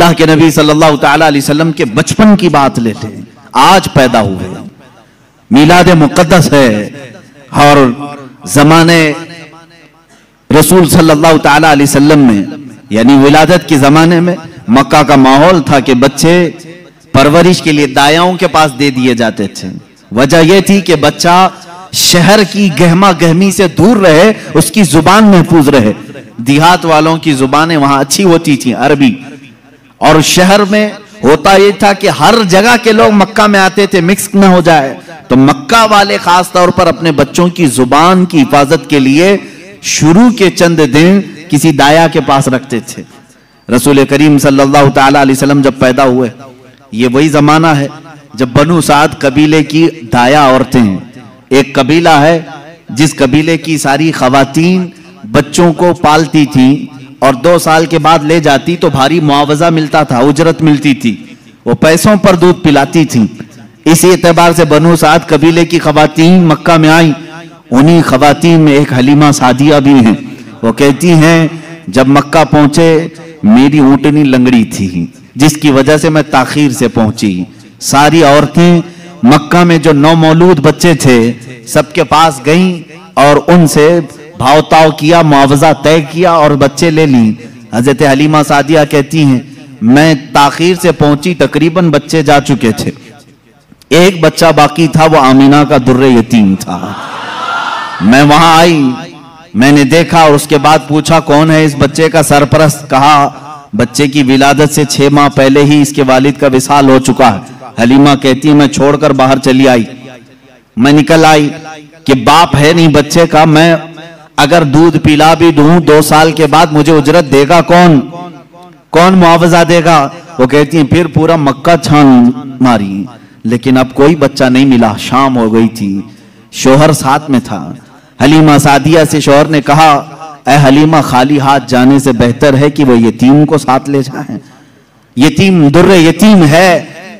अल्लाह के नबी सल्लल्लाहु तआला अलैहि वसल्लम के बचपन की बात लेते हैं, आज पैदा हुए, मीलाद मुक़द्दस है और जमाने रसूल सल्लल्लाहु तआला अलैहि वसल्लम में यानी विलादत के जमाने में मक्का का माहौल था कि बच्चे परवरिश के लिए दायाओं के पास दे दिए जाते थे। वजह यह थी कि बच्चा शहर की गहमा गहमी से दूर रहे, उसकी जुबान महफूज रहे। देहात वालों की जुबानें वहां अच्छी होती थी, अरबी, और शहर में होता यह था कि हर जगह के लोग मक्का में आते थे, मिक्स न हो जाए। तो मक्का वाले खास तौर पर अपने बच्चों की जुबान की हिफाजत के लिए शुरू के चंद दिन किसी दाया के पास रखते थे। रसूल करीम सल्लल्लाहु तआला अलैहि वसल्लम जब पैदा हुए, ये वही जमाना है जब बनु साद कबीले की दाया औरतें हैं। एक कबीला है जिस कबीले की सारी खवातीन बच्चों को पालती थी और 2 साल के बाद ले जाती तो भारी मुआवजा मिलता था, उजरत मिलती थी, वो पैसों पर दूध पिलाती थी। इसी एतबार से बनु साद कबीले की खवातीन मक्का में आई। उन्हीं खवातीन में एक हलीमा सादिया भी हैं। वो कहती हैं, जब मक्का पहुंचे मेरी ऊँटनी लंगड़ी थी, जिसकी वजह से मैं ताखीर से पहुंची। सारी औरतें मक्का में जो नौमौलूद बच्चे थे सबके पास गईं और उनसे भावताव किया, मुआवजा तय किया और बच्चे ले ली। हजरत हलीमा सादिया कहती हैं, मैं ताखीर से पहुंची, तकरीबन बच्चे जा चुके थे, एक बच्चा बाकी था, वो आमीना का दुर्रे यतीम था। मैं वहां आई, मैंने देखा और उसके बाद पूछा कौन है इस बच्चे का सरपरस्त। कहा बच्चे की विलादत से 6 माह पहले ही इसके वालिद का विसाल हो चुका है। हलीमा कहती है, मैं छोड़कर बाहर चली आई। मैं निकल आई कि बाप है नहीं बच्चे का, मैं अगर दूध पिला भी दूं 2 साल के बाद मुझे उजरत देगा कौन, कौन मुआवजा देगा। वो कहती है, फिर पूरा मक्का छान मारी लेकिन अब कोई बच्चा नहीं मिला। शाम हो गई थी, शोहर साथ में था। हलीमा सादिया से शोहर ने कहा, ऐ हलीमा, खाली हाथ जाने से बेहतर है कि वो यतीम को साथ ले जाएं। यतीम दुर्रे यतीम है,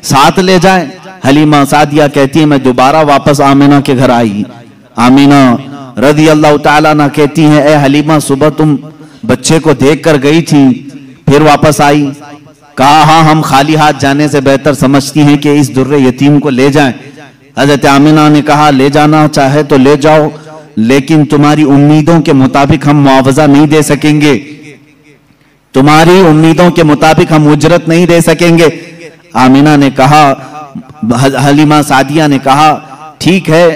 साथ ले जाएं। हलीमा सादिया कहती है, मैं दोबारा वापस आमीना के घर आई। आमीना रज़ी अल्लाह ताला अन्हा कहती हैं, ऐ हलीमा, सुबह तुम बच्चे को देख कर गई थी, फिर वापस आई। कहा, हाँ, हम खाली हाथ जाने से बेहतर समझती हैं कि इस दुर्रे यतीम को ले जाएं। हजरत आमीना ने कहा, ले जाना चाहे तो ले जाओ, लेकिन तुम्हारी उम्मीदों के मुताबिक हम मुआवजा नहीं दे सकेंगे, तुम्हारी उम्मीदों के मुताबिक हम उजरत नहीं दे सकेंगे। आमीना ने कहा, हलीमा सादिया ने कहा, ठीक है,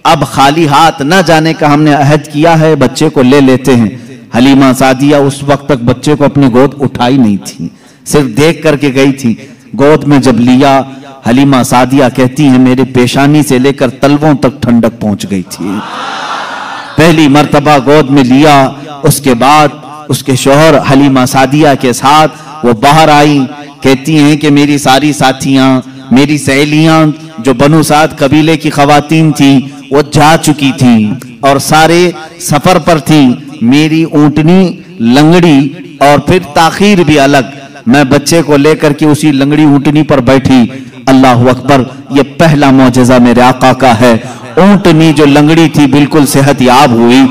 अब खाली हाथ न जाने का हमने अहद किया है, बच्चे को ले लेते हैं। हलीमा सादिया उस वक्त तक बच्चे को अपनी गोद उठाई नहीं थी, सिर्फ देख करके गई थी। गोद में जब लिया, हलीमा सादिया कहती है, मेरे पेशानी से लेकर तलवों तक ठंडक पहुंच गई थी। पहली मर्तबा गोद में लिया, उसके बाद उसके शौहर हलीमा सादिया के साथ वो बाहर आई। कहती हैं कि मेरी सारी साथियां, मेरी सहेलियां जो बनु साद कबीले की खवातीन थी वो जा चुकी थी और सारे सफर पर थी। मेरी ऊँटनी लंगड़ी और फिर ताखीर भी अलग। मैं बच्चे को लेकर के उसी लंगड़ी ऊँटनी पर बैठी। अल्लाह अकबर, ये पहला मौजज़ा मेरे आका का है। ऊँटनी जो लंगड़ी थी बिल्कुल सेहतयाब हुई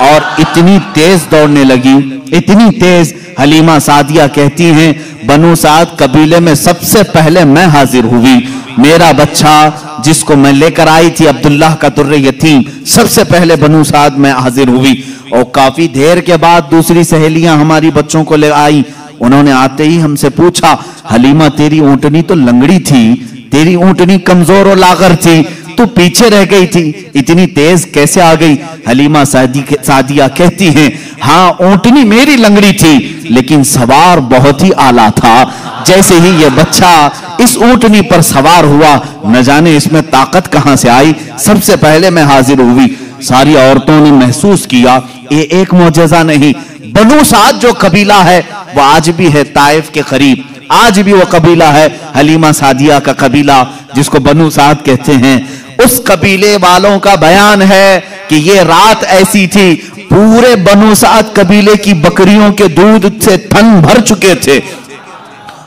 और इतनी तेज दौड़ने लगी, इतनी तेज। हलीमा सादिया कहती हैं, बनु साद कबीले में सबसे पहले मैं हाजिर हुई। मेरा बच्चा जिसको मैं लेकर आई थी, अब्दुल्लाह का दुर्रे यतीम, सबसे पहले बनु साद में हाजिर हुई। और काफी देर के बाद दूसरी सहेलियां हमारी बच्चों को ले आई। उन्होंने आते ही हमसे पूछा, हलीमा, तेरी ऊँटनी तो लंगड़ी थी, तेरी ऊँटनी कमजोर और लागर थी, तू पीछे रह गई थी, इतनी तेज कैसे आ गई? हलीमा सादिया कहती हैं, हाँ, ऊँटनी मेरी लंगड़ी थी लेकिन सवार बहुत ही आला था। जैसे ही ये बच्चा इस ऊँटनी पर सवार हुआ, न जाने इसमें ताकत कहां से आई, सबसे पहले मैं हाजिर हुई। सारी औरतों ने महसूस किया ये एक मौजज़ा नहीं। बनु साद जो कबीला है वो आज भी है ताइफ के करीब, आज भी वो कबीला है हलीमा सादिया का कबीला जिसको बनु साद कहते हैं। उस कबीले वालों का बयान है कि ये रात ऐसी थी, पूरे बनु साद कबीले की बकरियों के दूध से थन भर चुके थे।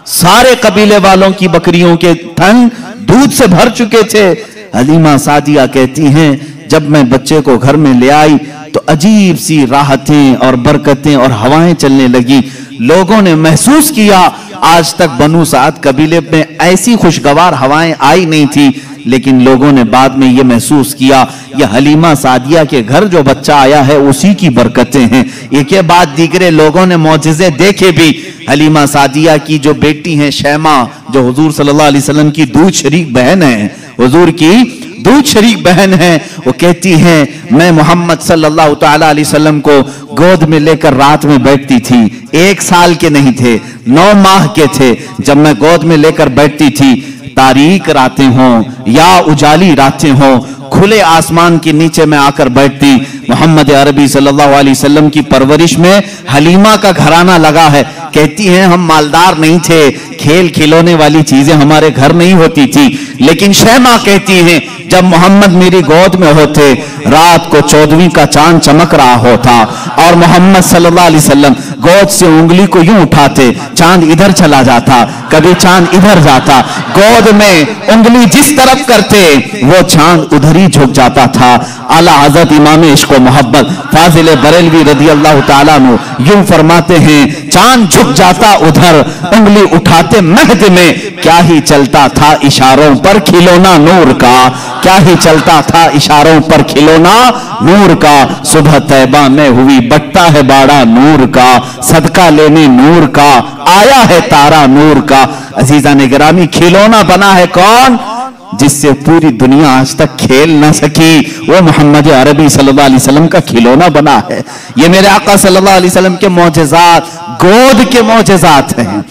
सारे कबीले वालों की बकरियों के थन दूध से भर चुके थे। हलीमा सादिया कहती हैं, जब मैं बच्चे को घर में ले आई तो अजीब सी राहतें और बरकतें और हवाएं चलने लगी। लोगों ने महसूस किया आज तक बनु साद कबीले में ऐसी खुशगवार हवाएं आई नहीं थी, लेकिन लोगों ने बाद में यह महसूस किया यह हलीमा सादिया के घर जो बच्चा आया है उसी की बरकतें हैं। एक के बाद दीगरे लोगों ने मौजिज़े देखे भी। हलीमा सादिया की जो बेटी हैं शैमा, जो हुजूर सल्लल्लाहु अलैहि वसल्लम की दूध शरीक बहन है, हुजूर की दूध शरीक बहन है, वो कहती हैं मैं मोहम्मद सल्लल्लाहु ताला अलैहि वसल्लम को गोद में लेकर रात में बैठती थी। 1 साल के नहीं थे, 9 माह के थे जब मैं गोद में लेकर बैठती थी। तारीक रातें हों या उजाली रातें हों, खुले आसमान के नीचे मैं आकर बैठती। मोहम्मद अरबी सल्लल्लाहु अलैहि वसल्लम की परवरिश में हलीमा का घराना लगा है। कहती हैं हम मालदार नहीं थे, खेल खिलौने वाली चीजें हमारे घर नहीं होती थी, लेकिन शैमा कहती हैं जब मोहम्मद मेरी गोद में होते रात को 14वीं का चांद चमक रहा होता और मोहम्मद सल्लल्लाहु अलैहि वसल्लम गोद से उंगली को यूं उठाते, चांद इधर चला जाता, कभी चांद इधर जाता, गोद में उंगली जिस तरफ करते वो चांद उधर ही झुक जाता था। आला हजरत इमाम इश्क व मोहब्बत फाजिल बरेलवी रदी अल्लाह ताला अन्हु यूं फरमाते हैं चांद झुक जाता उधर, उंगली उठाते महद में, क्या ही चलता था इशारों पर खिलौना नूर का, क्या ही चलता था इशारों पर खिलौना नूर का। सुबह तैबा में हुई बट्टा है बाड़ा नूर का, सदका लेने नूर का आया है तारा नूर का। अजीजा ने गिरामी, खिलौना बना है कौन? जिससे पूरी दुनिया आज तक खेल ना सकी, वो मोहम्मद अरबी सल्लल्लाहु अलैहि वसल्लम का खिलौना बना है। ये मेरे आका सल्लल्लाहु अलैहि वसल्लम के मौजज़ात, गोद के मौजज़ात हैं,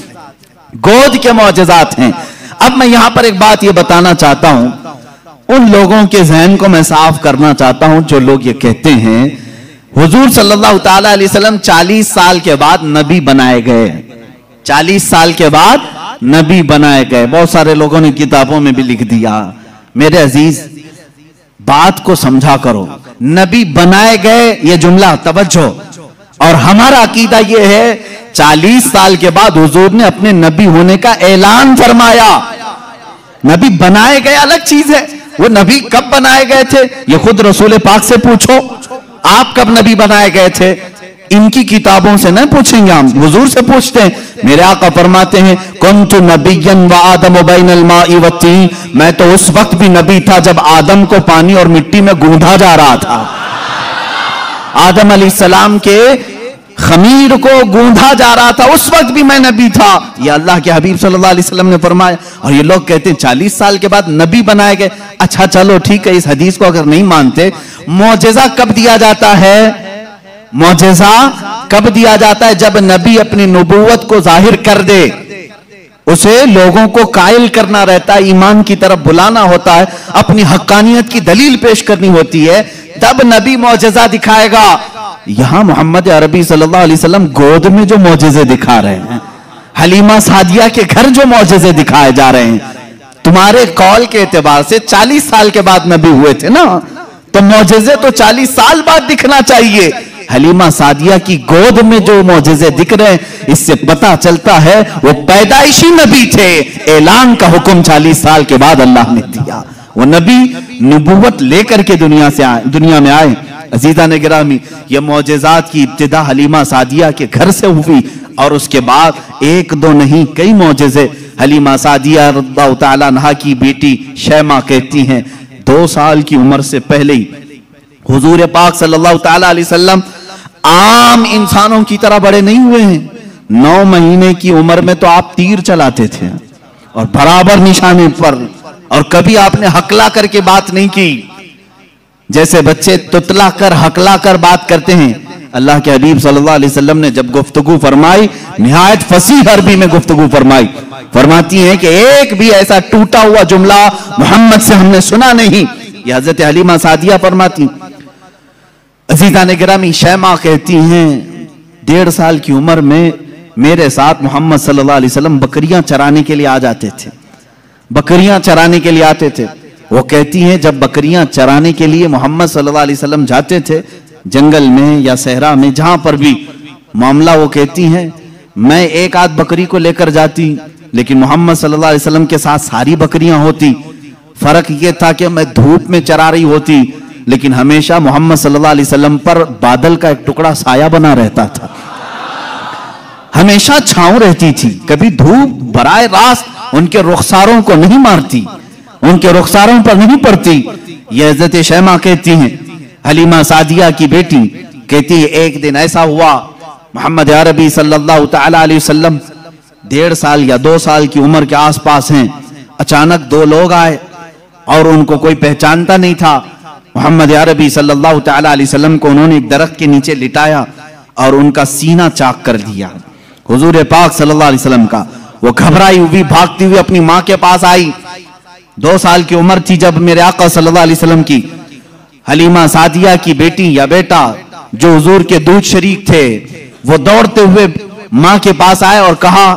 गोद के मौजज़ात हैं। अब मैं यहां पर एक बात ये बताना चाहता हूं, उन लोगों के जहन को मैं साफ करना चाहता हूं जो लोग ये कहते हैं हुजूर सल्लल्लाहु ताला अलैहि वसल्लम 40 साल के बाद नबी बनाए गए, 40 साल के बाद नबी बनाए गए। बहुत सारे लोगों ने किताबों में भी लिख दिया। मेरे अजीज बात को समझा करो, नबी बनाए गए ये जुमला तवज्जो, और हमारा अकीदा ये है 40 साल के बाद हुजूर ने अपने नबी होने का ऐलान फरमाया। नबी बनाए गए अलग चीज है, वो नबी कब बनाए गए थे ये खुद रसूल पाक से पूछो, आप कब नबी बनाए गए थे? इनकी किताबों से नहीं पूछेंगे, हम हुजूर से पूछते हैं। मेरे आका फरमाते हैं कुन्तु नबिय्यन व आदम बैनल माई व तीन, मैं तो उस वक्त भी नबी था जब आदम को पानी और मिट्टी में गूंधा जा रहा था। आदम अलैहिस्सलाम के खमीर को गूंधा जा रहा था, उस वक्त भी मैं नबी था, ये अल्लाह के हबीब सल्लल्लाहु अलैहि वसल्लम ने फरमाया। और ये लोग कहते हैं 40 साल के बाद नबी बनाए गए। अच्छा चलो ठीक है, इस हदीस को अगर नहीं मानते, मौजज़ा कब दिया जाता है? मौजज़ा कब दिया जाता है? जब नबी अपनी नबूवत को जाहिर कर दे, उसे लोगों को कायल करना रहता है, ईमान की तरफ बुलाना होता है, अपनी हक्कानियत की दलील पेश करनी होती है, तब नबी मौजज़ा दिखाएगा। यहां मोहम्मद अरबी सल्लल्लाहु अलैहि वसल्लम गोद में जो मौजज़े दिखा रहे हैं, हलीमा सादिया के घर जो मौजज़े दिखाए जा रहे हैं, तुम्हारे कौल के एतबार से 40 साल के बाद नबी हुए थे ना, तो मौजज़े तो 40 साल बाद दिखना चाहिए। हलीमा सादिया की गोद में जो मौजज़े दिख रहे हैं, इससे पता चलता है वो पैदाइशी नबी थे। ऐलान का हुक्म 40 साल के बाद अल्लाह ने दिया, वो नबी नबूवत लेकर के दुनिया में आए। अजीजा ने गिरामी, ये मौजज़ात की इब्तिदा हलीमा सादिया के घर से हुई, और उसके बाद 1-2 नहीं कई मौजज़े। हलीमा सादिया रज़ियल्लाहु ताला अन्हा की बेटी शैमा कहती हैं 2 साल की उम्र से पहले ही हुजूर पाक सल्लल्लाहु ताला अलैहि वसल्लम आम इंसानों की तरह बड़े नहीं हुए हैं। 9 महीने की उम्र में तो आप तीर चलाते थे और बराबर निशाने पर, और कभी आपने हकला करके बात नहीं की, जैसे बच्चे तुतला कर हकला कर बात करते हैं। अल्लाह के हबीब सल्लल्लाहु अलैहि वसल्लम ने जब गुफ्तगू फरमाई, निहायत फसीह अरबी में गुफ्तगू फरमाई, फरमाती हैं कि एक भी ऐसा टूटा हुआ जुमला मोहम्मद से हमने सुना नहीं। ये हजरत हलीमा सादिया फरमाती। अजीजा ने गिरामी, शैमा कहती हैं 1.5 साल की उम्र में मेरे साथ मोहम्मद सल्लल्लाहु अलैहि वसल्लम बकरियां चराने के लिए आ जाते थे, बकरियां चराने के लिए आते थे। वो कहती हैं जब बकरियां चराने के लिए मोहम्मद सल्लल्लाहु अलैहि वसल्लम जाते थे जंगल में या सहरा में, जहां पर भी मामला, वो कहती हैं मैं 1 आध बकरी को लेकर जाती, लेकिन मोहम्मद सल्लल्लाहु अलैहि वसल्लम के साथ सारी बकरियां होती। फर्क ये था कि मैं धूप में चरा रही होती, लेकिन हमेशा मोहम्मद सल्लल्लाहु अलैहि वसल्लम पर बादल का एक टुकड़ा साया बना रहता था। हमेशा छांव रहती थी, कभी धूप बराह रास्त उनके रुखसारों को नहीं मारती, उनके रुखसारों पर नहीं पड़ती। ये हज़रत शैमा कहती हैं, हलीमा सादिया की बेटी कहती है, एक दिन ऐसा हुआ मोहम्मद अरबी सल्लल्लाहु तआला अलैहि वसल्लम 1.5 साल या 2 साल की उम्र के आसपास हैं, अचानक 2 लोग आए और उनको कोई पहचानता नहीं था। मोहम्मद अरबी सल्लल्लाहु तआला अलैहि वसल्लम को उन्होंने एक दरख्त के नीचे लिटाया और उनका सीना चाक कर दिया। हुजूर पाक सल्लल्लाहु अलैहि वसल्लम का वो घबराई हुई भागती हुई अपनी माँ के पास आई। 2 साल की उम्र थी जब मेरे आका सल्लल्लाहु अलैहि वसल्लम की हलीमा सादिया की बेटी या बेटा जो हुजूर के दूध शरीक थे, वो दौड़ते हुए माँ के पास आए और कहा,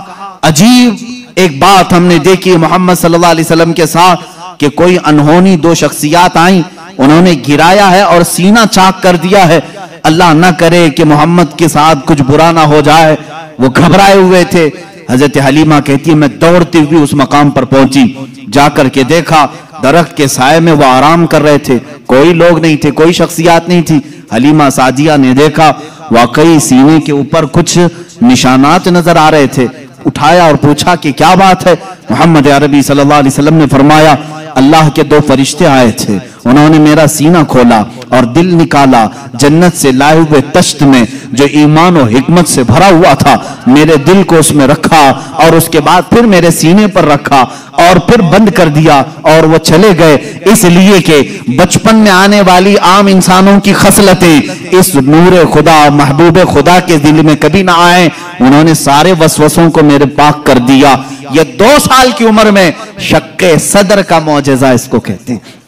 अजीब एक बात हमने देखी मोहम्मद सल्लल्लाहु अलैहि वसल्लम के साथ कि कोई अनहोनी 2 शख्सियात आई, उन्होंने गिराया है और सीना चाक कर दिया है। अल्लाह ना करे कि मोहम्मद के साथ कुछ बुरा ना हो जाए। वो घबराए हुए थे। हजरत हलीमा कहती है, मैं दौड़ती हुई उस मकाम पर पहुंची, जाकर के देखा दरख्त के साए में वो आराम कर रहे थे, कोई लोग नहीं थे, कोई शख्सियात नहीं थी। हलीमा सादिया ने देखा वाकई सीने के ऊपर कुछ निशानात नजर आ रहे थे। उठाया और पूछा कि क्या बात है। मोहम्मद अरबी सल्लल्लाहु अलैहि वसल्लम ने फरमाया, अल्लाह के 2 फरिश्ते आए थे, उन्होंने मेरा सीना खोला और दिल निकाला, जन्नत से लाए हुए तश्त में जो ईमान और हिकमत से भरा हुआ था, मेरे दिल को उसमें रखा और उसके बाद फिर मेरे सीने पर रखा और फिर बंद कर दिया और वो चले गए। इसलिए कि बचपन में आने वाली आम इंसानों की खसलतें इस नूरे खुदा महबूब खुदा के दिल में कभी ना आए। उन्होंने सारे वसवसों को मेरे पाक कर दिया। ये 2 साल की उम्र में शक्के सदर का मौजज़ा इसको कहते हैं।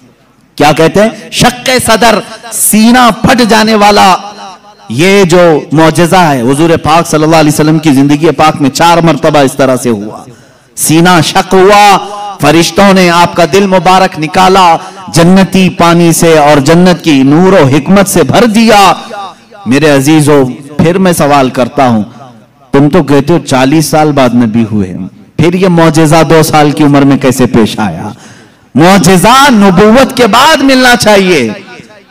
क्या कहते हैं? शक्के सदर, सीना फट जाने वाला ये जो मौजज़ा है। हुजूर पाक सल्लल्लाहु अलैहि वसल्लम की जिंदगी पाक में 4 मरतबा इस तरह से हुआ। सीना शक हुआ, फरिश्तों ने आपका दिल मुबारक निकाला, जन्नती पानी से और जन्नत की नूर और हिकमत से भर दिया। मेरे अजीजों, फिर मैं सवाल करता हूं, तुम तो कहते हो 40 साल बाद नबी हुए, फिर ये मौजज़ा 2 साल की उम्र में कैसे पेश आया? मौजज़ा नबूवत के बाद मिलना चाहिए।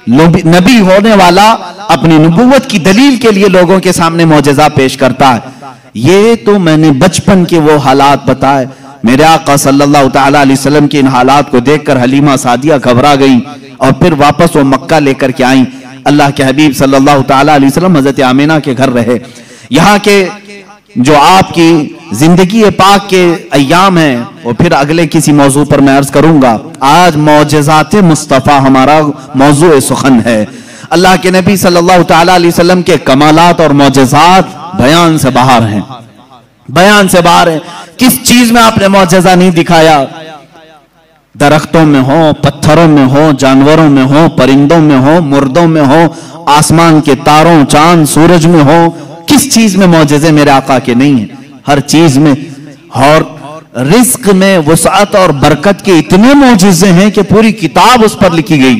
नबी होने वाला अपनी नबूवत की दलील के लिए लोगों के सामने मौजज़ा पेश करता है। ये तो मैंने बचपन के वो हालात बताए। मेरे आका सल्लल्लाहु तआला अलैहि वसल्लम के इन हालात को देखकर हलीमा सादिया घबरा गई और फिर वापस वो मक्का लेकर के आई। अल्लाह के हबीब सल्लल्लाहु तआला अलैहि वसल्लम हजरत आमिना के घर रहे। यहाँ के जो आपकी जिंदगी पाक के अय्याम हैं वो फिर अगले किसी मौजू पर मैं अर्ज करूंगा। आज मौजज़ात मुस्तफ़ा हमारा मौजू सुखन है। अल्लाह के नबी सल्लल्लाहु तआला अलैहि वसल्लम के कमालात और मौजज़ात बयान से बाहर हैं, बयान से बाहर है। किस चीज में आपने मौजज़ा नहीं दिखाया? दरख्तों में हो, पत्थरों में हो, जानवरों में हो, परिंदों में हो, मुर्दों में हो, आसमान के तारों, चांद, सूरज में हो, किस चीज में मौजज़े मेरे आका के नहीं है? हर चीज में। और रिस्क में वसाअत और बरकत के इतने मौजज़े हैं कि पूरी किताब उस पर लिखी गई।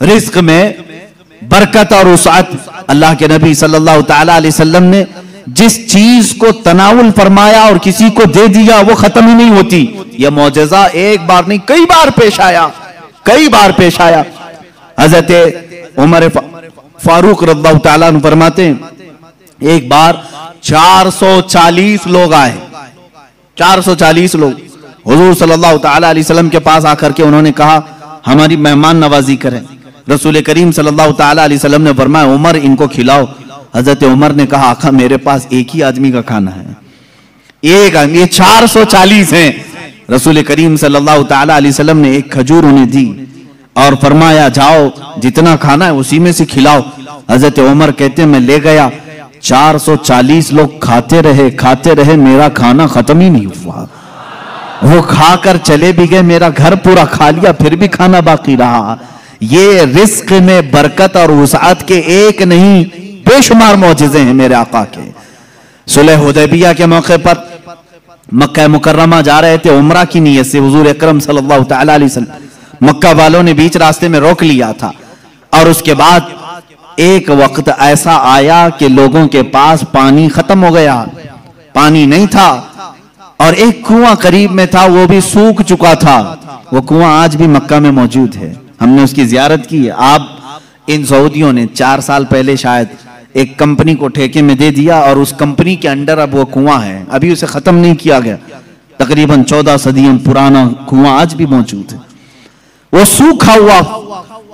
रिस्क में बरकत और वसाअत, अल्लाह के नबी सल्लल्लाहु तआला अलैहि वसल्लम ने जिस चीज को तनावुल फरमाया और किसी को दे दिया वो खत्म ही नहीं होती। यह मौजज़ा एक बार नहीं कई बार पेश आया, कई बार पेश आया। हजरत उमर फारूक रज़ियल्लाहु तआला अन्हु फरमाते हैं, एक बार 440 लोग आए, 440 लोग हुजूर सल्लल्लाहु तआला अलैहि वसल्लम के पास आकर के उन्होंने कहा, हमारी मेहमान नवाजी करें। रसूल करीम सल्लल्लाहु तआला अलैहि वसल्लम ने फरमाया, उमर इनको खिलाओ। हजरत उमर ने कहा, आका मेरे पास एक ही आदमी का खाना है, एक आदमी, ये 440 हैं। रसूल करीम सल्लल्लाहु तआला अलैहि वसल्लम ने एक खजूर उन्हें दी और फरमाया, जाओ जितना खाना है उसी में से खिलाओ। हजरत उमर कहते हैं, मैं ले गया, 440 लोग खाते रहे, मेरा खाना खत्म ही नहीं हुआ। वो खाकर चले भी गए, मेरा घर पूरा खा लिया, फिर भी खाना बाकी रहा। ये रिस्क में बरकत और वसाअत के एक नहीं बेशुमार मौजज़े हैं मेरे आका के। सुलह हुदैबिया के मौके पर मक्का मुकर्रमा जा रहे थे उम्रा की नीयत से। हुजूर अकरम सल्लल्लाहु तआला अलैहि वसल्लम, मक्का वालों ने बीच रास्ते में रोक लिया था और उसके बाद एक वक्त ऐसा आया कि लोगों के पास पानी खत्म हो गया, पानी नहीं था और एक कुआं करीब में था, वो भी सूख चुका था। वो कुआं आज भी मक्का में मौजूद है, हमने उसकी जियारत की है। आप इन सऊदियों ने 4 साल पहले शायद एक कंपनी को ठेके में दे दिया और उस कंपनी के अंडर अब वो कुआं है, अभी उसे खत्म नहीं किया गया, तकरीबन 14 सदियों पुराना कुआं आज भी मौजूद है। वो सूखा हुआ,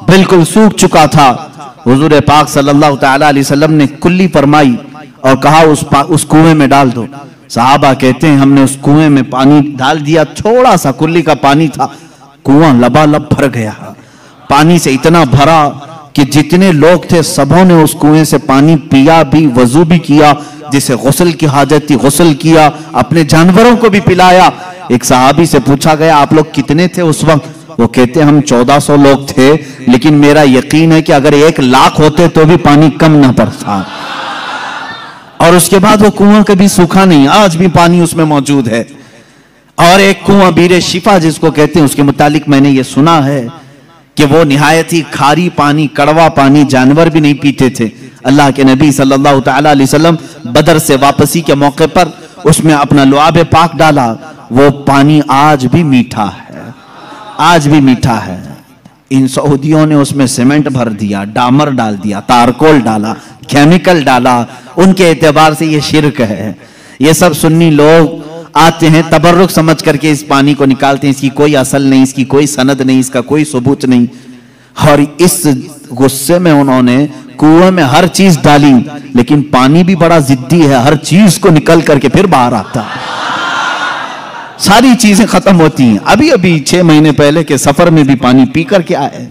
बिल्कुल सूख चुका था। हुजूर पाक सल्लल्लाहु तआला अलैहि वसल्लम ने कुल्ली फरमाई और कहा उस कुएं में डाल दो। सहाबा कहते हैं हमने उस कुएं में पानी डाल दिया, थोड़ा सा कुल्ली का पानी था, कुआं लबालब भर गया। पानी से इतना भरा कि जितने लोग थे सबों ने उस कुएं से पानी पिया भी, वजू भी किया, जिसे गुस्ल की हाजत थी गुस्ल किया, अपने जानवरों को भी पिलाया। एक सहाबी से पूछा गया आप लोग कितने थे उस वक्त? वो कहते हम 1400 लोग थे, लेकिन मेरा यकीन है कि अगर 1 लाख होते तो भी पानी कम ना पड़ता। और उसके बाद वो कुआं कभी सूखा नहीं, आज भी पानी उसमें मौजूद है। और एक कुआं बीरे शिफा जिसको कहते हैं, उसके मुतालिक मैंने ये सुना है कि वो निहायत ही खारी पानी, कड़वा पानी, जानवर भी नहीं पीते थे। अल्लाह के नबी सल्लल्लाहु तआला अलैहि वसल्लम बदर से वापसी के मौके पर उसमें अपना लुआब पाक डाला, वो पानी आज भी मीठा है, आज भी मीठा है। इन सऊदियों ने उसमें सीमेंट भर दिया, डामर डाल दिया, तारकोल डाला, केमिकल डाला, उनके एतबार से ये शिर्क है। ये सब सुन्नी लोग आते हैं तबर्रुक समझ करके इस पानी को निकालते हैं, इसकी कोई असल नहीं, इसकी कोई सनद नहीं, इसका कोई सबूत नहीं। और इस गुस्से में उन्होंने कुएं में हर चीज डाली, लेकिन पानी भी बड़ा जिद्दी है, हर चीज को निकल करके फिर बाहर आता है, सारी चीजें खत्म होती हैं। अभी अभी 6 महीने पहले के सफर में भी पानी पी करके आए,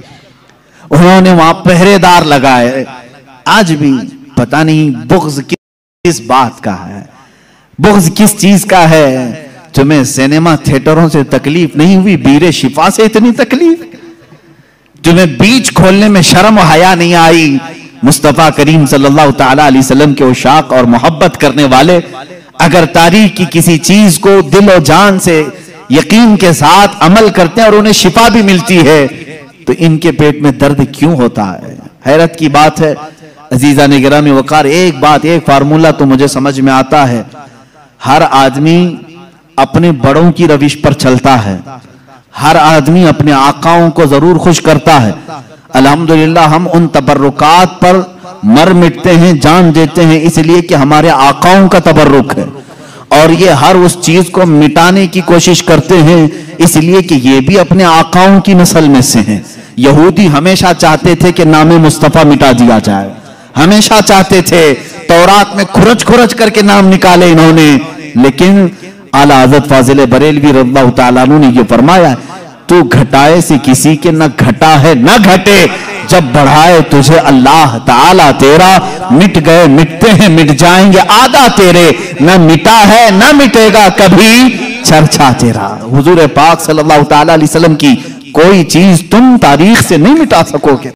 उन्होंने वहां पहरेदार लगाए। आज भी पता नहीं बुग़्ज़ किस बात का है, बुग़्ज़ किस चीज का है। तुम्हें सिनेमा थिएटरों से तकलीफ नहीं हुई, बीरे शिफा से इतनी तकलीफ? तुम्हें बीच खोलने में शर्म हया नहीं आई? मुस्तफा करीम सल्लल्लाहु तआला अलैहि वसल्लम के उशाक और मोहब्बत करने वाले अगर तारीख की किसी चीज को दिल और जान से यकीन के साथ अमल करते हैं और उन्हें शिफा भी मिलती है, तो इनके पेट में दर्द क्यों होता है? हैरत की बात है। अजीजा ने गिरामी वकार, एक बात, एक फार्मूला तो मुझे समझ में आता है, हर आदमी अपने बड़ों की रविश पर चलता है, हर आदमी अपने आकाओं को जरूर खुश करता है। अल्हम्दुलिल्लाह हम उन तबर्रुकात पर मर मिटते हैं, जान देते हैं, इसलिए कि हमारे आकाओं का तबर्रुक है। और ये हर उस चीज को मिटाने की कोशिश करते हैं, इसलिए कि ये भी अपने आकाओं की नस्ल में से हैं। यहूदी हमेशा चाहते थे कि नाम मुस्तफा मिटा दिया जाए, हमेशा चाहते थे। तौरात में खुरच खुरच करके नाम निकाले इन्होंने, लेकिन आला हज़रत फाजिल बरेलवी रज़ियल्लाहु तआला अन्हु ने ये फरमाया, तू घटाए से किसी के न घटा है न घटे, जब बढ़ाए तुझे अल्लाह ताला तेरा। मिट गए मिटते हैं मिट जाएंगे आदा तेरे, न मिटा है न मिटेगा कभी चर्चा तेरा। हुजूर पाक सल्लल्लाहु तआला अलैहि वसल्लम की कोई चीज तुम तारीख से नहीं मिटा सकोगे।